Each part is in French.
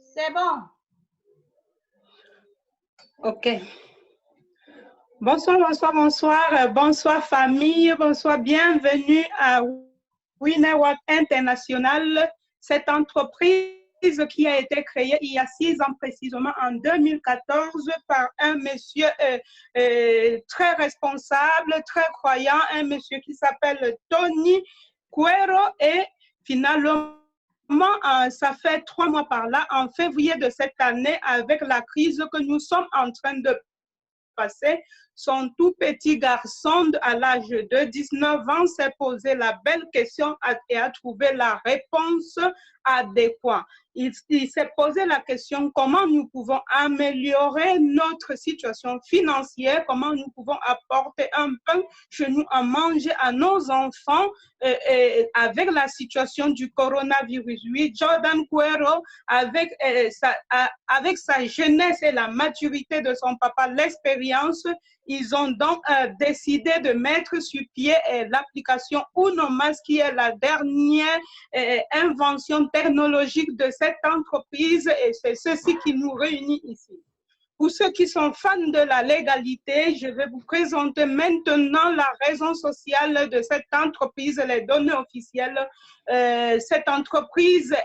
C'est bon. OK. Bonsoir, bonsoir, bonsoir. Bonsoir famille, bonsoir. Bienvenue à WINEWORK International, cette entreprise qui a été créée il y a 6 ans précisément, en 2014, par un monsieur très responsable, très croyant, un monsieur qui s'appelle Tony Cuero, et finalement, ça fait 3 mois par là, en février de cette année, avec la crise que nous sommes en train de passer, son tout petit garçon à l'âge de 19 ans s'est posé la belle question et a trouvé la réponse adéquate. Il s'est posé la question comment nous pouvons améliorer notre situation financière, comment nous pouvons apporter un pain chez nous à manger à nos enfants avec la situation du coronavirus. Oui, Jordan Cuero, avec sa jeunesse et la maturité de son papa, l'expérience, ils ont donc décidé de mettre sur pied l'application UNOMAS, qui est la dernière invention technologique de cette entreprise, et c'est ceci qui nous réunit ici. Pour ceux qui sont fans de la légalité, je vais vous présenter maintenant la raison sociale de cette entreprise, les données officielles. Cette entreprise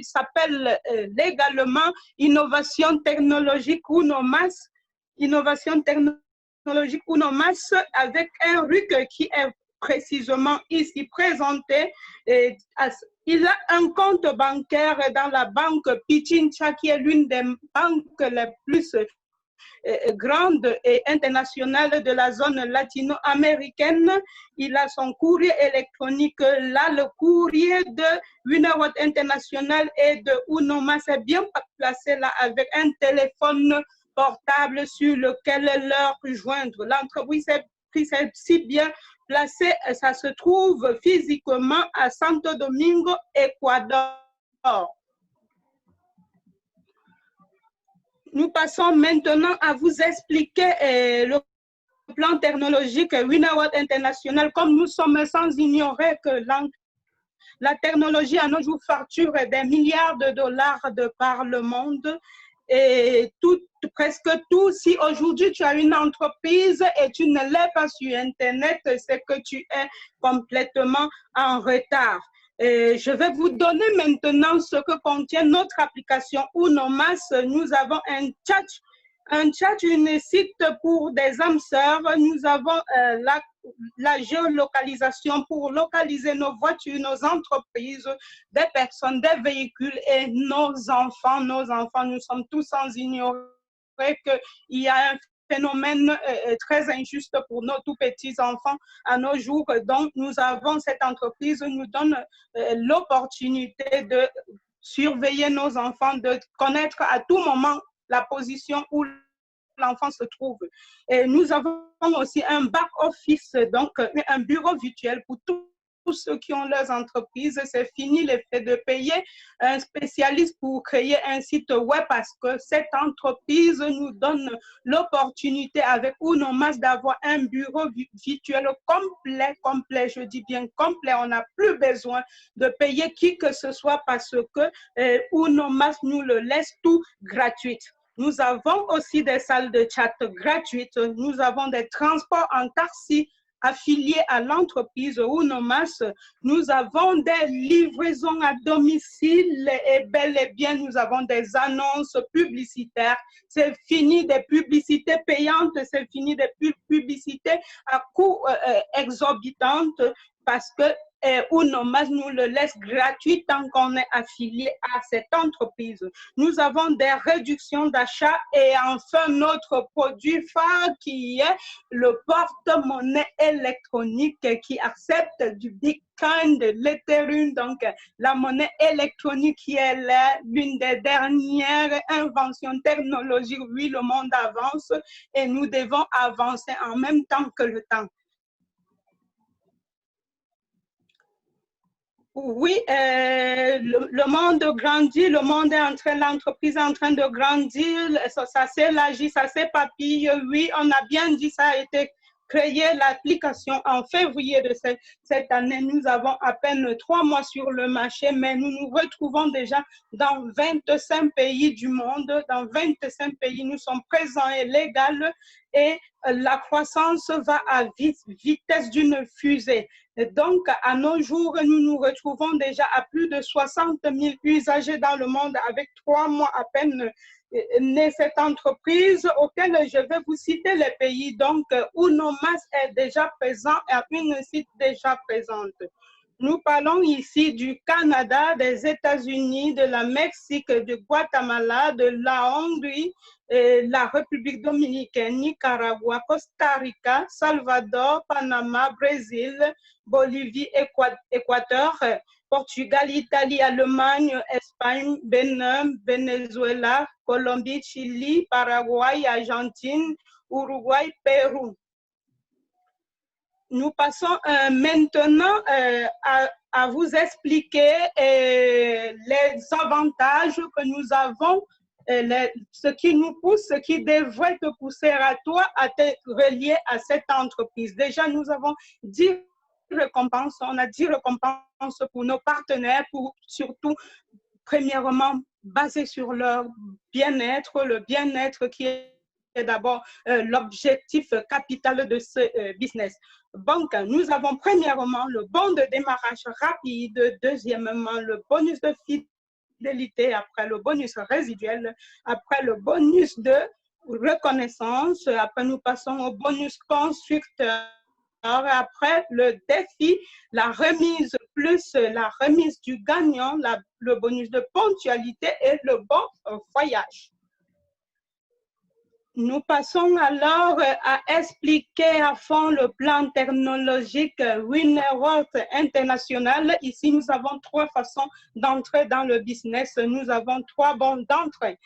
s'appelle légalement Innovation Technologique UNOMAS. Innovation Technologique UNOMAS, avec un RUC qui est précisément ici présenté. Il a un compte bancaire dans la banque Pichincha, qui est l'une des banques les plus grande et internationale de la zone latino-américaine. Il a son courrier électronique là, le courrier de WINEWORK International et de UNOMAS est bien placé là, avec un téléphone portable sur lequel leur joindre. L'entreprise est si bien placée, ça se trouve physiquement à Santo Domingo, Équateur. Nous passons maintenant à vous expliquer le plan technologique WINEWORK International. Comme nous sommes sans ignorer que la technologie à nos jours facture des milliards de dollars de par le monde, et presque tout, si aujourd'hui tu as une entreprise et tu ne l'es pas sur Internet, c'est que tu es complètement en retard. Je vais vous donner maintenant ce que contient notre application UNOMAS. Nous avons un chat, une site pour des âmes sœurs. Nous avons la géolocalisation pour localiser nos voitures, nos entreprises, des personnes, des véhicules et nos enfants. Nos enfants, nous sommes tous sans ignorer qu'il y a un phénomène très injuste pour nos tout petits enfants à nos jours. Donc, nous avons cette entreprise, nous donne l'opportunité de surveiller nos enfants, de connaître à tout moment la position où l'enfant se trouve. Et nous avons aussi un back-office, donc un bureau virtuel pour tous ceux qui ont leurs entreprises. C'est fini le fait de payer un spécialiste pour créer un site web, parce que cette entreprise nous donne l'opportunité avec UNOMAS d'avoir un bureau virtuel complet, je dis bien complet. On n'a plus besoin de payer qui que ce soit, parce que UNOMAS nous le laisse tout gratuit. Nous avons aussi des salles de chat gratuites. Nous avons des transports en taxi affiliés à l'entreprise UNOMAS. Nous avons des livraisons à domicile et bel et bien, nous avons des annonces publicitaires. C'est fini des publicités payantes, c'est fini des publicités à coût exorbitante, parce que UNOMAS nous le laisse gratuit tant qu'on est affilié à cette entreprise. Nous avons des réductions d'achat, et enfin notre produit phare qui est le porte-monnaie électronique qui accepte du Bitcoin, de l'Ethereum, donc la monnaie électronique qui est l'une des dernières inventions technologiques. Oui, le monde avance et nous devons avancer en même temps que le temps. Oui, le monde grandit, le monde est en train, l'entreprise est en train de grandir, ça s'élargit, ça s'épapille. Oui, on a bien dit, ça a été créé l'application en février de cette année. Nous avons à peine 3 mois sur le marché, mais nous nous retrouvons déjà dans 25 pays du monde. Dans 25 pays, nous sommes présents et légaux et la croissance va à vitesse d'une fusée. Donc, à nos jours, nous nous retrouvons déjà à plus de 60 000 usagers dans le monde avec 3 mois à peine née cette entreprise auquel je vais vous citer les pays. Donc, Unomas est déjà présent et une site déjà présente. Nous parlons ici du Canada, des États-Unis, de la Mexique, du Guatemala, de la Hongrie, la République dominicaine, Nicaragua, Costa Rica, Salvador, Panama, Brésil, Bolivie, Équateur, Portugal, Italie, Allemagne, Espagne, Bénin, Venezuela, Colombie, Chili, Paraguay, Argentine, Uruguay, Pérou. Nous passons maintenant à vous expliquer les avantages que nous avons, ce qui nous pousse, ce qui devrait te pousser à toi à te relier à cette entreprise. Déjà, nous avons 10 récompenses, on a 10 récompenses pour nos partenaires, pour surtout, premièrement, basé sur leur bien-être, le bien-être qui est d'abord l'objectif capital de ce business. Donc, nous avons premièrement le bon de démarrage rapide, deuxièmement, le bonus de fidélité, après le bonus résiduel, après le bonus de reconnaissance, après nous passons au bonus constructeur, après le défi, la remise plus la remise du gagnant, le bonus de ponctualité et le bon voyage. Nous passons alors à expliquer à fond le plan technologique Winnerworld International. Ici, nous avons 3 façons d'entrer dans le business. Nous avons 3 bandes d'entrée.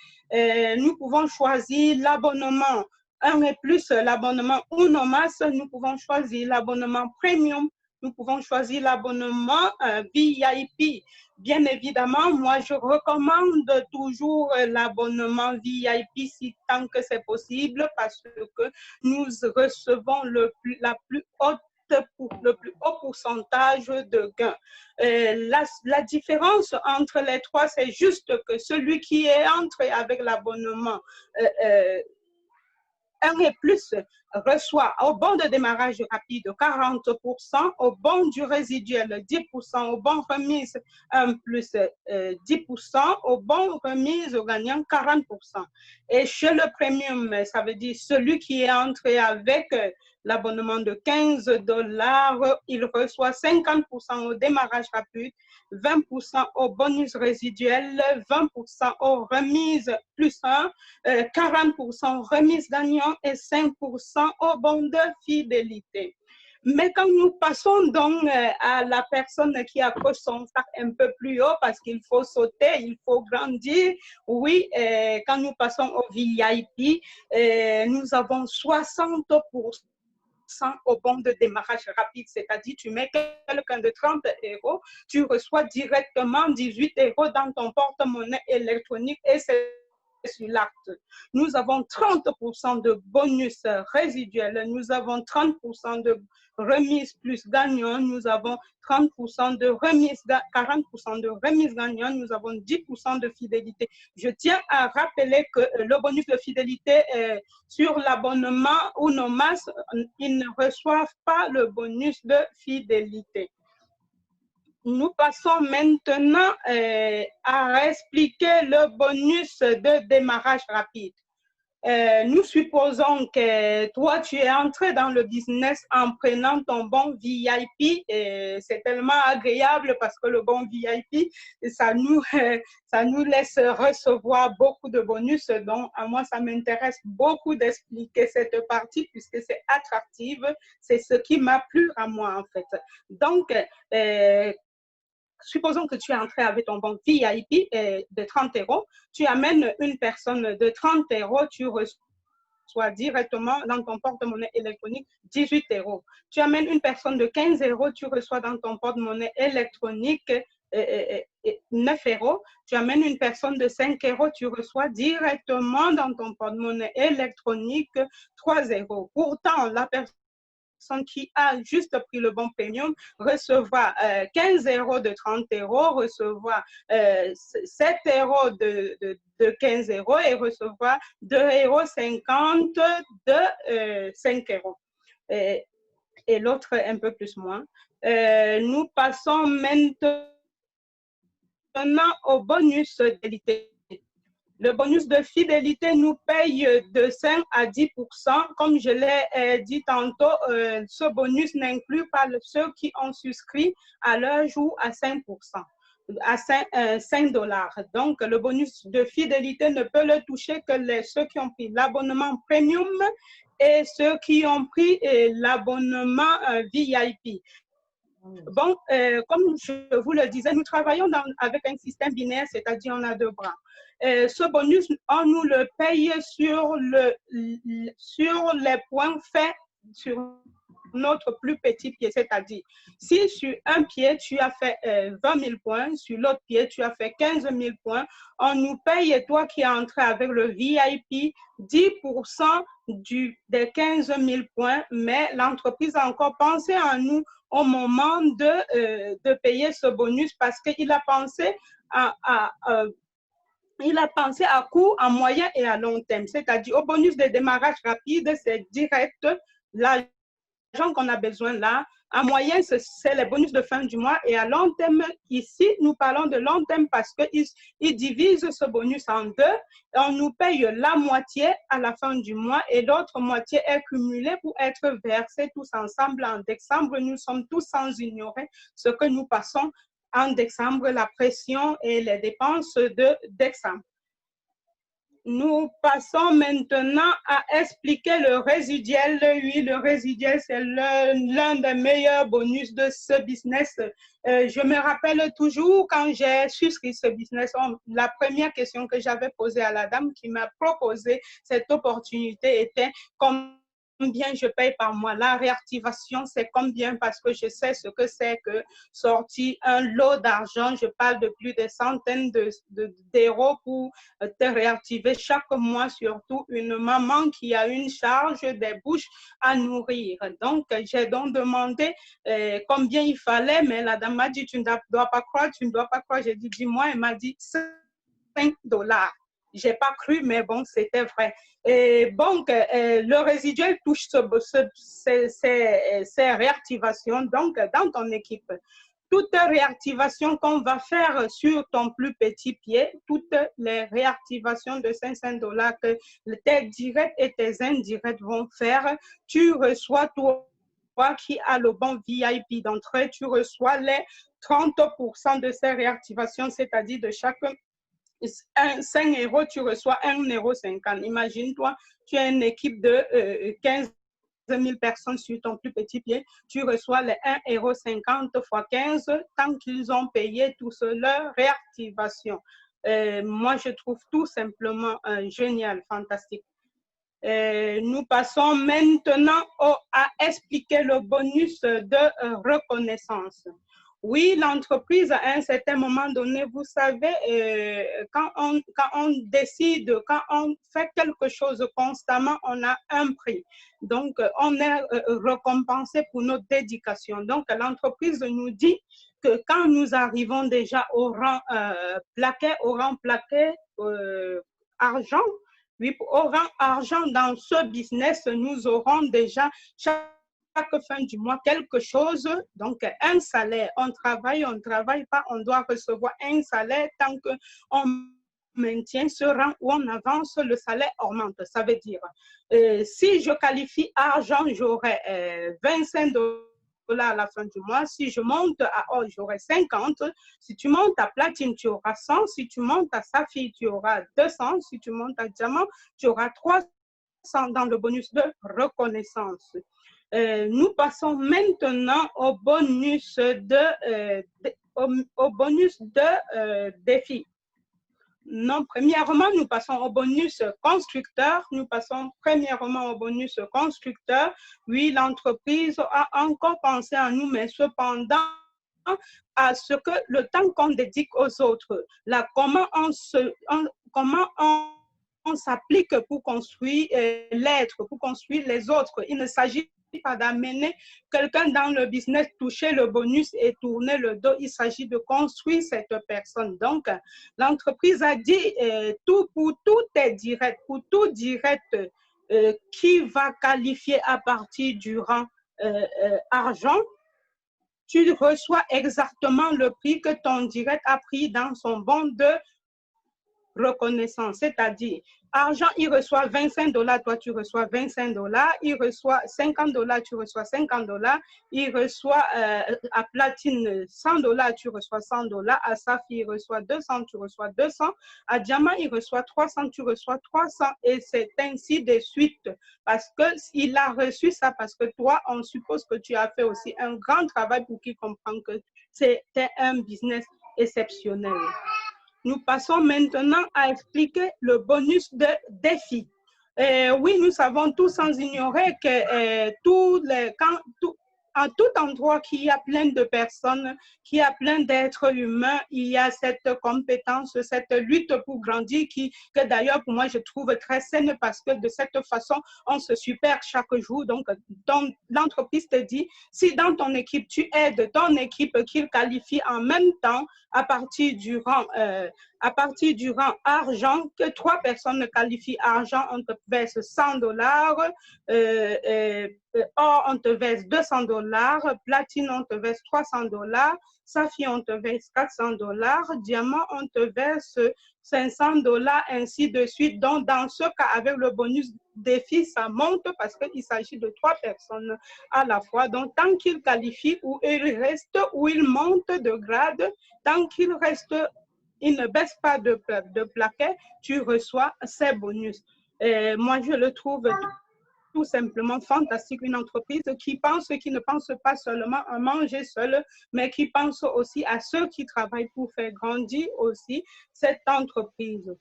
Nous pouvons choisir l'abonnement 1 et plus, l'abonnement Unomas. Nous pouvons choisir l'abonnement Premium. Nous pouvons choisir l'abonnement VIP. Bien évidemment, moi, je recommande toujours l'abonnement VIP si tant que c'est possible parce que nous recevons le plus haut pourcentage de gains. La différence entre les 3, c'est juste que celui qui est entré avec l'abonnement 1 et plus reçoit au bon de démarrage rapide 40%, au bon du résiduel 10%, au bon remise 1 plus 10%, au bon remise au gagnant 40%. Et chez le premium, ça veut dire celui qui est entré avec l'abonnement de $15, il reçoit 50% au démarrage rapide, 20% au bonus résiduel, 20% aux remises plus 1, 40% remise gagnant et 5% au bon de fidélité. Mais quand nous passons donc à la personne qui accroche son sac un peu plus haut parce qu'il faut sauter, il faut grandir, oui, quand nous passons au VIP, nous avons 60% au bon de démarrage rapide, c'est-à-dire tu mets quelqu'un de 30 €, tu reçois directement 18 € dans ton porte-monnaie électronique et c'est sur l'acte. Nous avons 30% de bonus résiduel, nous avons 30% de remise plus gagnant, nous avons 30% de remise, 40% de remise gagnant, nous avons 10% de fidélité. Je tiens à rappeler que le bonus de fidélité sur l'abonnement Unomas, ils ne reçoivent pas le bonus de fidélité. Nous passons maintenant à expliquer le bonus de démarrage rapide. Nous supposons que toi, tu es entré dans le business en prenant ton bon VIP. C'est tellement agréable parce que le bon VIP, ça nous laisse recevoir beaucoup de bonus. Donc, à moi, ça m'intéresse beaucoup d'expliquer cette partie puisque c'est attractif. C'est ce qui m'a plu à moi, en fait. Donc, supposons que tu es entré avec ton bon VIP de 30 €, tu amènes une personne de 30 €, tu reçois directement dans ton porte-monnaie électronique 18 €. Tu amènes une personne de 15 €, tu reçois dans ton porte-monnaie électronique 9 €. Tu amènes une personne de 5 €, tu reçois directement dans ton porte-monnaie électronique 3 €. Pourtant, la personne qui a juste pris le bon premium recevoir 15 euros de 30 euros, recevoir 7 euros de 15 euros et recevoir 2,50 € de 5 euros. Et l'autre un peu plus moins. Nous passons maintenant au bonus fidélité. Le bonus de fidélité nous paye de 5 à 10%. Comme je l'ai dit tantôt, ce bonus n'inclut pas ceux qui ont souscrit à leur jour à 5%, à 5 $. Donc, le bonus de fidélité ne peut le toucher que ceux qui ont pris l'abonnement premium et ceux qui ont pris l'abonnement VIP. Bon, comme je vous le disais, nous travaillons avec un système binaire, c'est-à-dire on a 2 bras. Ce bonus, on nous le paye sur les points faits sur notre plus petit pied, c'est-à-dire si sur un pied tu as fait 20 000 points, sur l'autre pied tu as fait 15 000 points, on nous paye, et toi qui es entré avec le VIP, 10% des 15 000 points, mais l'entreprise a encore pensé à nous au moment de payer ce bonus parce qu'il a pensé à court, à moyen et à long terme. C'est-à-dire au bonus de démarrage rapide, c'est direct, l'argent qu'on a besoin là. À moyen, c'est les bonus de fin du mois. Et à long terme, ici, nous parlons de long terme parce qu'ils divisent ce bonus en 2. On nous paye la moitié à la fin du mois et l'autre moitié est cumulée pour être versée tous ensemble en décembre. Nous sommes tous sans ignorer ce que nous passons en décembre, la pression et les dépenses de décembre. Nous passons maintenant à expliquer le résiduel. Oui, le résiduel, c'est l'un des meilleurs bonus de ce business. Je me rappelle toujours quand j'ai souscrit ce business, la première question que j'avais posée à la dame qui m'a proposé cette opportunité était combien je paye par mois. La réactivation, c'est combien parce que je sais ce que c'est que sortir un lot d'argent. Je parle de plus de centaines d'euros pour te réactiver chaque mois, surtout une maman qui a une charge des bouches à nourrir. Donc, j'ai donc demandé combien il fallait, mais la dame m'a dit, tu ne dois pas croire, tu ne dois pas croire. J'ai dit, dis-moi, elle m'a dit 5 $. Je n'ai pas cru, mais bon, c'était vrai. Et donc, le résiduel touche ces réactivations donc, dans ton équipe. Toute réactivation qu'on va faire sur ton plus petit pied, toutes les réactivations de 500 $ que tes directs et tes indirects vont faire, tu reçois toi qui as le bon VIP d'entrée, tu reçois les 30% de ces réactivations, c'est-à-dire de chaque 5 €, tu reçois 1,50 €. Imagine-toi, tu as une équipe de 15 000 personnes sur ton plus petit pied, tu reçois les 1,50 € fois 15 tant qu'ils ont payé tout leur réactivation. Moi, je trouve tout simplement génial, fantastique. Nous passons maintenant à expliquer le bonus de reconnaissance. Oui, l'entreprise, à un certain moment donné, vous savez, quand on décide, quand on fait quelque chose constamment, on a un prix. Donc, on est récompensé pour notre dédication. Donc, l'entreprise nous dit que quand nous arrivons déjà au rang plaqué, argent, oui, au rang argent dans ce business, nous aurons déjà chaque fin du mois quelque chose, donc un salaire. On travaille pas, on doit recevoir un salaire tant qu'on maintient ce rang où on avance, le salaire augmente. Ça veut dire, si je qualifie argent, j'aurai 25 $ à la fin du mois. Si je monte à or, j'aurai 50. Si tu montes à platine, tu auras 100. Si tu montes à saphir, tu auras 200. Si tu montes à diamant, tu auras 300 dans le bonus de reconnaissance. Nous passons maintenant au bonus de défi. Non, premièrement, nous passons au bonus constructeur. Nous passons premièrement au bonus constructeur. Oui, l'entreprise a encore pensé à nous, mais cependant, à ce que le temps qu'on dédique aux autres, là, comment on s'applique pour construire l'être, pour construire les autres. Il ne s'agit pas d'amener quelqu'un dans le business, toucher le bonus et tourner le dos. Il s'agit de construire cette personne. Donc, l'entreprise a dit pour tout est direct, pour tout direct qui va qualifier à partir du rang argent, tu reçois exactement le prix que ton direct a pris dans son bon de reconnaissance, c'est-à-dire argent, il reçoit $25, toi tu reçois $25, il reçoit $50, tu reçois $50, il reçoit à platine $100, tu reçois $100, à saphir, il reçoit 200, tu reçois 200, à diamant, il reçoit 300, tu reçois 300, et c'est ainsi de suite, parce qu'il a reçu ça, parce que toi, on suppose que tu as fait aussi un grand travail pour qu'il comprenne que c'était un business exceptionnel. Nous passons maintenant à expliquer le bonus de défi. Oui, nous savons tous sans ignorer que à tout endroit qu'il y a plein de personnes, qu'il y a plein d'êtres humains, il y a cette compétence, cette lutte pour grandir que d'ailleurs pour moi je trouve très saine parce que de cette façon on se supère chaque jour. Donc l'entreprise te dit, si dans ton équipe tu aides ton équipe qu'il qualifie en même temps à partir du rang argent, que 3 personnes qualifient argent, on te verse $100, or on te verse $200, platine on te verse $300, saphir on te verse $400, diamant on te verse $500, ainsi de suite. Donc dans ce cas, avec le bonus défi, ça monte parce qu'il s'agit de 3 personnes à la fois. Donc tant qu'il qualifie ou il reste ou il monte de grade, tant qu'il reste, il ne baisse pas de plaquet, tu reçois ces bonus. Moi, je le trouve tout simplement fantastique, une entreprise qui ne pense pas seulement à manger seul, mais qui pense aussi à ceux qui travaillent pour faire grandir aussi cette entreprise.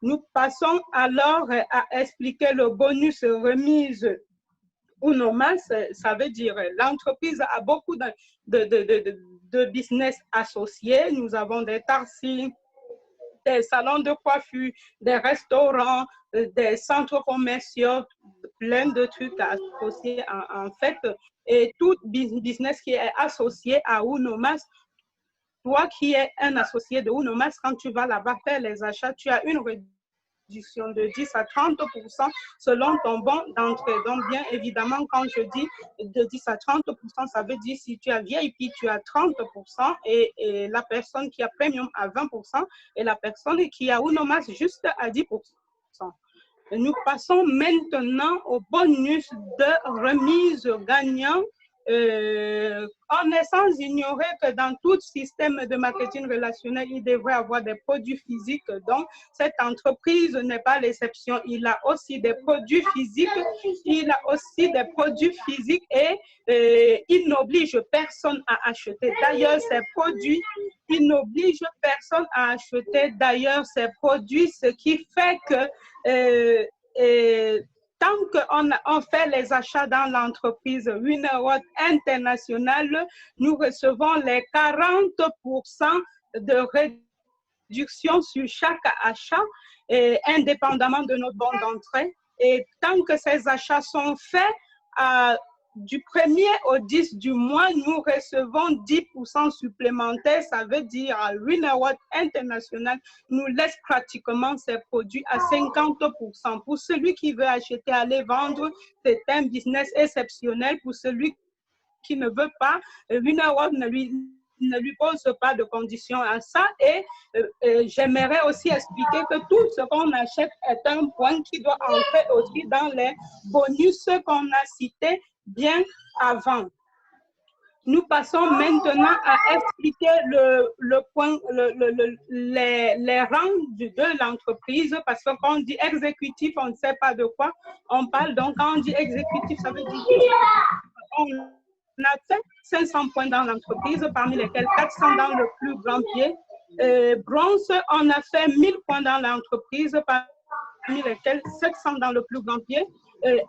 Nous passons alors à expliquer le bonus remise Unomas. Ça veut dire l'entreprise a beaucoup de business associés. Nous avons des taxis, des salons de coiffure, des restaurants, des centres commerciaux, plein de trucs associés en fait. Et tout business qui est associé à Unomas, toi qui es un associé de Unomas, quand tu vas là-bas faire les achats, tu as une réduction de 10 à 30% selon ton bon d'entrée. Donc, bien évidemment, quand je dis de 10 à 30%, ça veut dire si tu as VIP, tu as 30% et la personne qui a Premium à 20% et la personne qui a Unomas juste à 10%. Nous passons maintenant au bonus de remise gagnant. On est sans ignorer que dans tout système de marketing relationnel, il devrait avoir des produits physiques. Donc, cette entreprise n'est pas l'exception. Il a aussi des produits physiques. Il a aussi des produits physiques et il n'oblige personne à acheter. D'ailleurs, ces produits, il n'oblige personne à acheter d'ailleurs ces produits, ce qui fait que tant qu'on fait les achats dans l'entreprise Winnerwatt International, nous recevons les 40% de réduction sur chaque achat, indépendamment de notre bon d'entrée. Et tant que ces achats sont faits, du 1er au 10 du mois, nous recevons 10% supplémentaires. Ça veut dire à Winnerwatt International nous laisse pratiquement ces produits à 50%. Pour celui qui veut acheter, aller vendre, c'est un business exceptionnel. Pour celui qui ne veut pas, Winnerwatt ne lui pose pas de conditions à ça. Et j'aimerais aussi expliquer que tout ce qu'on achète est un point qui doit entrer aussi dans les bonus qu'on a cités bien avant. Nous passons maintenant à expliquer le point, les rangs de l'entreprise, parce que quand on dit exécutif, on ne sait pas de quoi on parle. Donc, quand on dit exécutif, ça veut dire qu'on a fait 500 points dans l'entreprise, parmi lesquels 400 dans le plus grand pied. Bronze, on a fait 1000 points dans l'entreprise, parmi lesquels 700 dans le plus grand pied.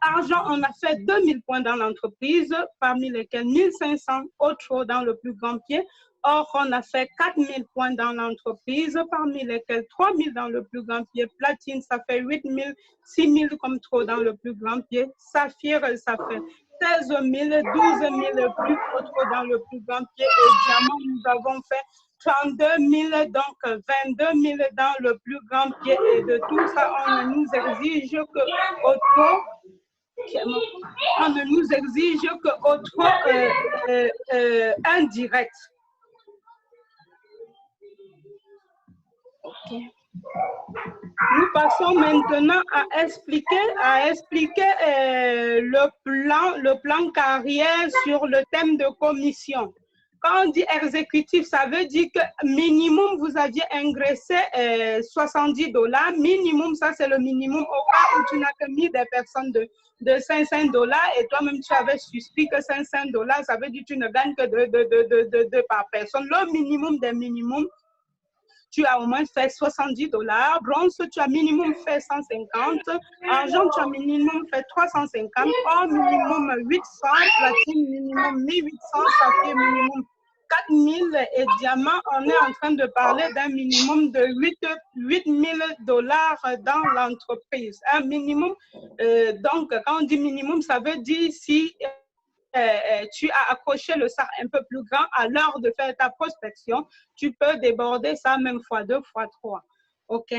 Argent, on a fait 2000 points dans l'entreprise, parmi lesquels 1500 autres dans le plus grand pied. Or, on a fait 4000 points dans l'entreprise, parmi lesquels 3000 dans le plus grand pied. Platine, ça fait 8000, 6000 comme trop dans le plus grand pied. Saphir, ça fait 16 000, 12 000 plus autres dans le plus grand pied et diamant. Nous avons fait 32 000, donc 22 000 dans le plus grand pied. Et de tout ça, on ne nous exige que on ne nous exige indirect. Okay. Nous passons maintenant à expliquer le plan carrière sur le thème de commission. Quand on dit exécutif, ça veut dire que minimum, vous aviez engraissé $70. Minimum, ça c'est le minimum au cas où tu n'as que mis des personnes de $500 et toi-même tu avais suspect que $500, ça veut dire que tu ne gagnes que deux par personne. Le minimum des minimums, tu as au moins fait $70. Bronze, tu as minimum fait 150. Argent, tu as minimum fait 350. Or, minimum 800. Platine, minimum 1800. Saphir, minimum 4000. Et diamant, on est en train de parler d'un minimum de $8 000 dans l'entreprise. Un minimum, donc, quand on dit minimum, ça veut dire si tu as accroché le sac un peu plus grand à l'heure de faire ta prospection, tu peux déborder ça même fois 2, fois 3. OK.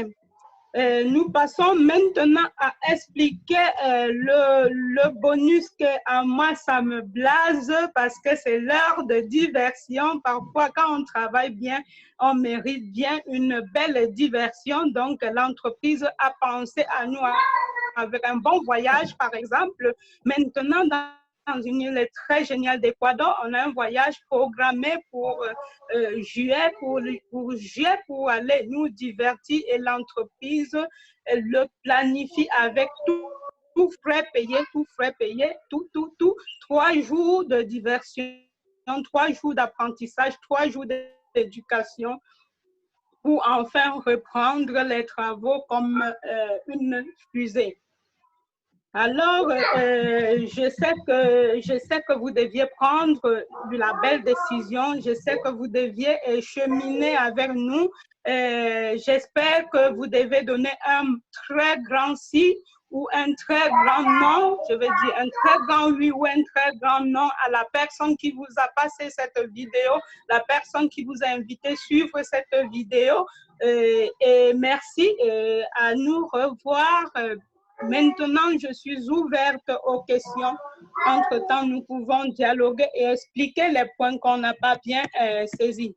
Nous passons maintenant à expliquer le bonus que à moi, ça me blase parce que c'est l'heure de diversion. Parfois, quand on travaille bien, on mérite bien une belle diversion. Donc, l'entreprise a pensé à nous avec un bon voyage, par exemple. Maintenant, dans une île très géniale d'Équateur, on a un voyage programmé pour juillet, pour aller nous divertir et l'entreprise le planifie avec tout frais payé, 3 jours de diversion, 3 jours d'apprentissage, 3 jours d'éducation pour enfin reprendre les travaux comme une fusée. Alors, je sais que vous deviez prendre la belle décision. Je sais que vous deviez cheminer avec nous. J'espère que vous devez donner un très grand si ou un très grand non. Je veux dire un très grand oui ou un très grand non à la personne qui vous a passé cette vidéo, la personne qui vous a invité à suivre cette vidéo. Et merci. À nous revoir. Maintenant, je suis ouverte aux questions. Entre-temps, nous pouvons dialoguer et expliquer les points qu'on n'a pas bien saisis.